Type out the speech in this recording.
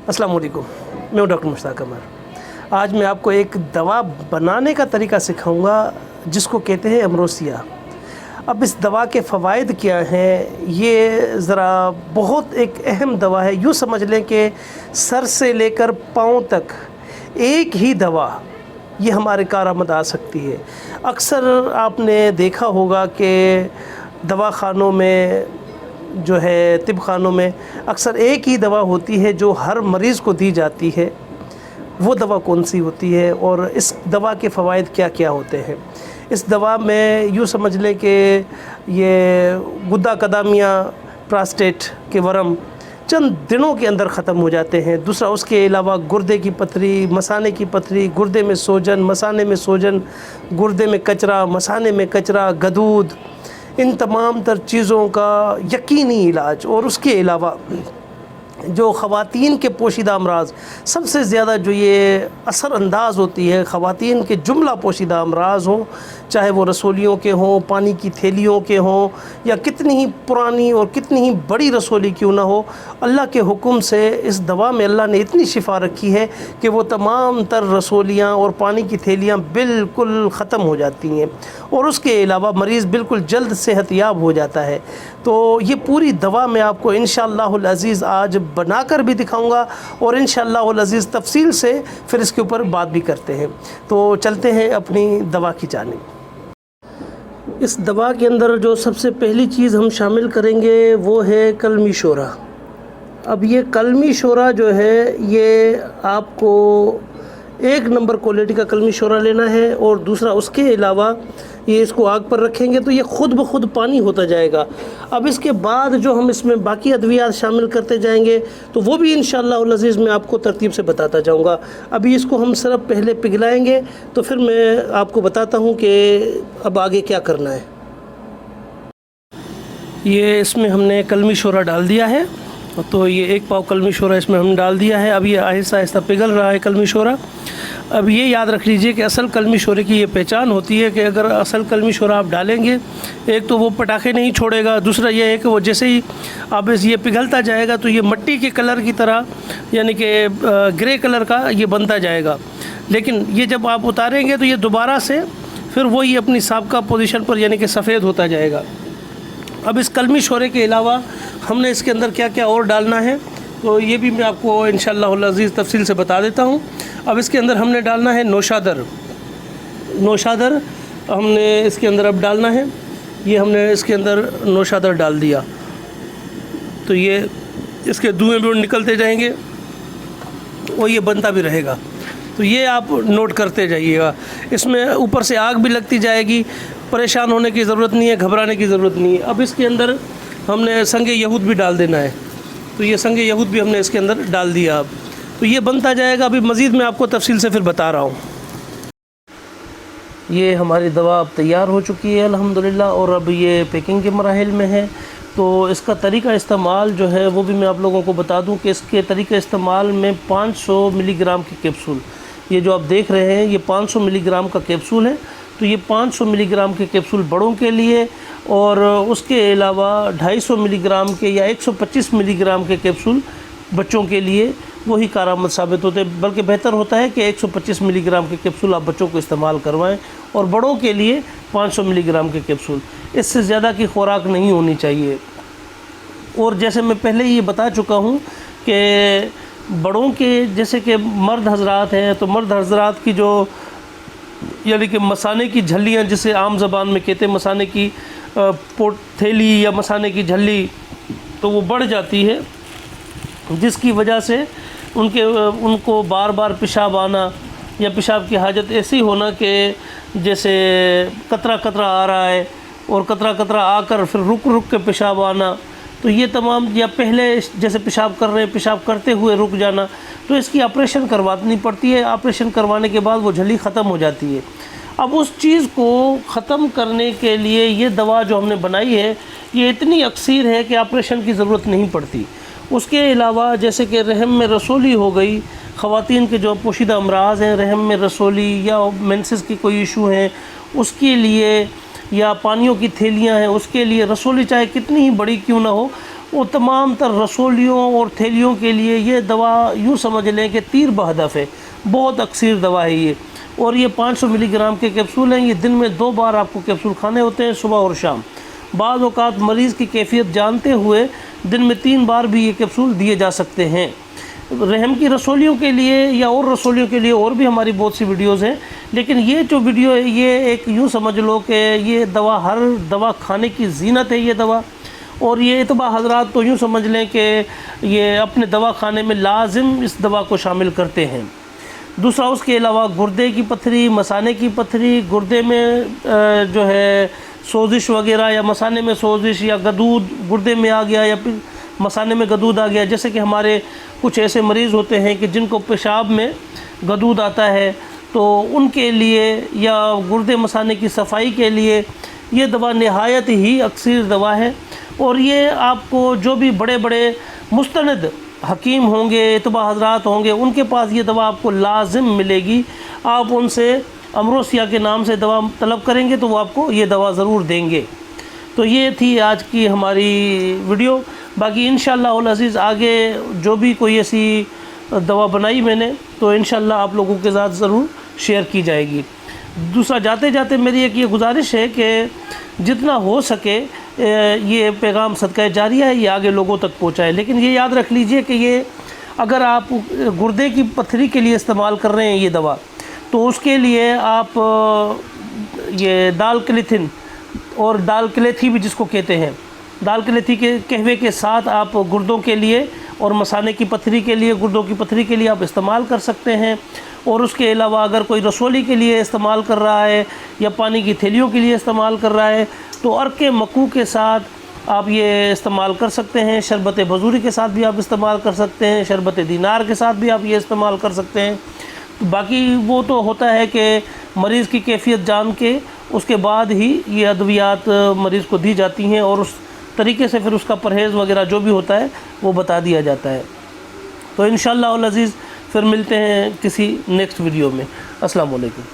अस्सलाम वालेकुम, मैं हूं डॉक्टर मुश्ताक कमर। आज मैं आपको एक दवा बनाने का तरीका सिखाऊंगा जिसको कहते हैं अमरोसिया। अब इस दवा के फ़वाइद क्या हैं, ये ज़रा बहुत एक अहम दवा है। यूँ समझ लें कि सर से लेकर पाँव तक एक ही दवा ये हमारे कारआमद आ सकती है। अक्सर आपने देखा होगा कि दवाखानों में जो है तिब खानों में अक्सर एक ही दवा होती है जो हर मरीज़ को दी जाती है। वो दवा कौन सी होती है और इस दवा के फ़वाइद क्या क्या होते हैं? इस दवा में यूँ समझ लें कि ये गुद्दा कदामिया प्रोस्टेट के वर्म चंद दिनों के अंदर ख़त्म हो जाते हैं। दूसरा उसके अलावा गुर्दे की पथरी, मसाने की पथरी, गुर्दे में सोजन, मसाने में सोजन, गुर्दे में कचरा, मसाने में कचरा, गदूद, इन तमाम तर चीज़ों का यकीनी इलाज। और उसके अलावा जो ख़वातीन के पोशीदा अमराज सबसे ज़्यादा जो ये असर अंदाज़ होती है, ख़वातीन के जुमला पोशीदा अमराज हों, चाहे वो रसोलियों के हों, पानी की थैलियों के हों, या कितनी ही पुरानी और कितनी ही बड़ी रसोली क्यों ना हो, अल्लाह के हुक्म से इस दवा में अल्लाह ने इतनी शिफा रखी है कि वो तमाम तर रसोलियाँ और पानी की थैलियाँ बिल्कुल ख़त्म हो जाती हैं और उसके अलावा मरीज़ बिल्कुल जल्द सेहतयाब हो जाता है। तो ये पूरी दवा मैं आपको इंशाअल्लाहुल अज़ीज़ आज बनाकर भी दिखाऊंगा और इंशाअल्लाहुल अज़ीज़ तफसील से फिर इसके ऊपर बात भी करते हैं। तो चलते हैं अपनी दवा की जानिब। इस दवा के अंदर जो सबसे पहली चीज़ हम शामिल करेंगे वो है कलमी शोरा। अब ये कलमी शोरा जो है ये आपको एक नंबर क्वालिटी का कलमी शोरा लेना है और दूसरा उसके अलावा ये इसको आग पर रखेंगे तो ये ख़ुद ब खुद पानी होता जाएगा। अब इसके बाद जो हम इसमें बाकी अद्वियात शामिल करते जाएंगे तो वो भी इंशाअल्लाह अज़ीज़ मैं आपको तरतीब से बताता जाऊंगा। अभी इसको हम सिर्फ पहले पिघलाएंगे तो फिर मैं आपको बताता हूं कि अब आगे क्या करना है। ये इसमें हमने कलमी शोरा डाल दिया है, तो ये 1 पाव कलमी शोरा इसमें हम डाल दिया है। अब ये आहिस्ता आहिस्ता पिघल रहा है कलमी शोरा। अब ये याद रख लीजिए कि असल कलमी शोरे की ये पहचान होती है कि अगर असल कलमी शोरा आप डालेंगे, एक तो वो पटाखे नहीं छोड़ेगा, दूसरा ये है कि वो जैसे ही आप ये पिघलता जाएगा तो ये मिट्टी के कलर की तरह यानी कि ग्रे कलर का ये बनता जाएगा। लेकिन ये जब आप उतारेंगे तो ये दोबारा से फिर वही अपनी साबका पोजीशन पर यानी कि सफ़ेद होता जाएगा। अब इस कलमी शोरे के अलावा हमने इसके अंदर क्या क्या और डालना है तो ये भी मैं आपको इंशाअल्लाहुल अज़ीज़ तफसील से बता देता हूँ। अब इसके अंदर हमने डालना है नौशादर हमने इसके अंदर अब डालना है। ये हमने इसके अंदर नौशादर डाल दिया तो ये इसके धुएँ भी निकलते जाएंगे और ये बनता भी रहेगा। तो ये आप नोट करते जाइएगा। इसमें ऊपर से आग भी लगती जाएगी, परेशान होने की ज़रूरत नहीं है, घबराने की ज़रूरत नहीं है। अब इसके अंदर हमने संगे यहूद भी डाल देना है, तो ये संगे यहूद भी हमने इसके अंदर डाल दिया। अब तो ये बनता जाएगा। अभी मज़ीद मैं आपको तफसील से फिर बता रहा हूँ। ये हमारी दवा अब तैयार हो चुकी है अल्हम्दुलिल्लाह और अब ये पैकिंग के मराहिल में है। तो इसका तरीका इस्तेमाल जो है वो भी मैं आप लोगों को बता दूं कि इसके तरीके इस्तेमाल में 500 मिलीग्राम की कैप्सूल, ये जो आप देख रहे हैं ये 500 मिलीग्राम का कैप्सूल है। तो ये 500 मिलीग्राम के कैप्सूल बड़ों के लिए और उसके अलावा 250 मिलीग्राम के या 125 मिलीग्राम के कैप्सूल बच्चों के लिए वही कारआमद साबित होते हैं। बल्कि बेहतर होता है कि 125 मिलीग्राम के कैप्सूल आप बच्चों को इस्तेमाल करवाएं और बड़ों के लिए 500 मिलीग्राम के कैप्सूल, इससे ज़्यादा की खुराक नहीं होनी चाहिए। और जैसे मैं पहले ही बता चुका हूँ कि बड़ों के जैसे कि मर्द हजरात हैं तो मर्द हजरात की जो यानी कि मसाने की झल्लियाँ जिसे आम ज़बान में कहते हैं मसाने की थैली या मसाने की झल्ली, तो वो बढ़ जाती है जिसकी वजह से उनको बार बार पेशाब आना या पेशाब की हाजत ऐसी होना कि जैसे कतरा कतरा आ रहा है और कतरा कतरा आकर फिर रुक रुक के पेशाब आना, तो ये तमाम, या पहले जैसे पेशाब कर रहे हैं पेशाब करते हुए रुक जाना, तो इसकी ऑपरेशन करवानी पड़ती है। ऑपरेशन करवाने के बाद वो झली ख़त्म हो जाती है। अब उस चीज़ को ख़त्म करने के लिए ये दवा जो हमने बनाई है ये इतनी अक्सीर है कि ऑपरेशन की ज़रूरत नहीं पड़ती। उसके अलावा जैसे कि रहम में रसोली हो गई, ख़वातीन के जो पोशीदा अमराज हैं, रहम में रसोली या मेंसेस की कोई इशू है उसके लिए, या पानियों की थैलियाँ हैं उसके लिए, रसोली चाहे कितनी ही बड़ी क्यों ना हो وہ تمام تر رسولیوں اور تھیلیوں کے لیے یہ دوا یوں سمجھ لیں کہ تیر بہدف ہے، بہت اکثر دوا ہے یہ، اور یہ 500 ملی گرام کے کیپسول ہیں۔ یہ دن میں 2 بار آپ کو کیپسول کھانے ہوتے ہیں، صبح اور شام۔ بعض اوقات مریض کی کیفیت جانتے ہوئے دن میں 3 بار بھی یہ کیپسول دیے جا سکتے ہیں۔ رحم کی رسولیوں کے لیے یا اور رسولیوں کے لیے اور بھی ہماری بہت سی ویڈیوز ہیں، لیکن یہ جو ویڈیو ہے یہ ایک یوں سمجھ لو کہ یہ دوا ہر دوا کھانے کی زینت ہے یہ دوا، اور یہ اتباع حضرات تو یوں سمجھ لیں کہ یہ اپنے دوا خانے میں لازم اس دوا کو شامل کرتے ہیں۔ دوسرا اس کے علاوہ گردے کی پتھری، مثانے کی پتھری، گردے میں جو ہے سوزش وغیرہ یا مثانے میں سوزش یا گدود گردے میں آ گیا یا پھر مثانے میں گدود آ گیا، جیسے کہ ہمارے کچھ ایسے مریض ہوتے ہیں کہ جن کو پیشاب میں گدود آتا ہے، تو ان کے لیے یا گردے مثانے کی صفائی کے لیے یہ دوا نہایت ہی اکثر دوا ہے، اور یہ آپ کو جو بھی بڑے بڑے مستند حکیم ہوں گے، اتباع حضرات ہوں گے، ان کے پاس یہ دوا آپ کو لازم ملے گی۔ آپ ان سے امروسیا کے نام سے دوا طلب کریں گے تو وہ آپ کو یہ دوا ضرور دیں گے۔ تو یہ تھی آج کی ہماری ویڈیو۔ باقی انشاءاللہ العزیز آگے جو بھی کوئی ایسی دوا بنائی میں نے تو انشاءاللہ آپ لوگوں کے ساتھ ضرور شیئر کی جائے گی۔ دوسرا جاتے جاتے میری ایک یہ گزارش ہے کہ جتنا ہو سکے یہ پیغام صدقہ جاریہ ہے، یہ آگے لوگوں تک پہنچائے، لیکن یہ یاد رکھ لیجئے کہ یہ اگر آپ گردے کی پتھری کے لیے استعمال کر رہے ہیں یہ دوا، تو اس کے لیے آپ یہ دال کلیتھن اور دال کلیتھی بھی جس کو کہتے ہیں، دال کلیتھی کے قہوے کے ساتھ آپ گردوں کے لیے اور مثانے کی پتھری کے لیے، گردوں کی پتھری کے لیے آپ استعمال کر سکتے ہیں۔ اور اس کے علاوہ اگر کوئی رسولی کے لیے استعمال کر رہا ہے یا پانی کی تھیلیوں کے لیے استعمال کر رہا ہے تو عرق مکو کے ساتھ آپ یہ استعمال کر سکتے ہیں۔ شربت بزوری کے ساتھ بھی آپ استعمال کر سکتے ہیں، شربت دینار کے ساتھ بھی آپ یہ استعمال کر سکتے ہیں۔ باقی وہ تو ہوتا ہے کہ مریض کی کیفیت جان کے اس کے بعد ہی یہ ادویات مریض کو دی جاتی ہیں، اور اس طریقے سے پھر اس کا پرہیز وغیرہ جو بھی ہوتا ہے وہ بتا دیا جاتا ہے۔ تو انشاءاللہ العزیز پھر ملتے ہیں کسی نیکسٹ ویڈیو میں۔ السلام علیکم۔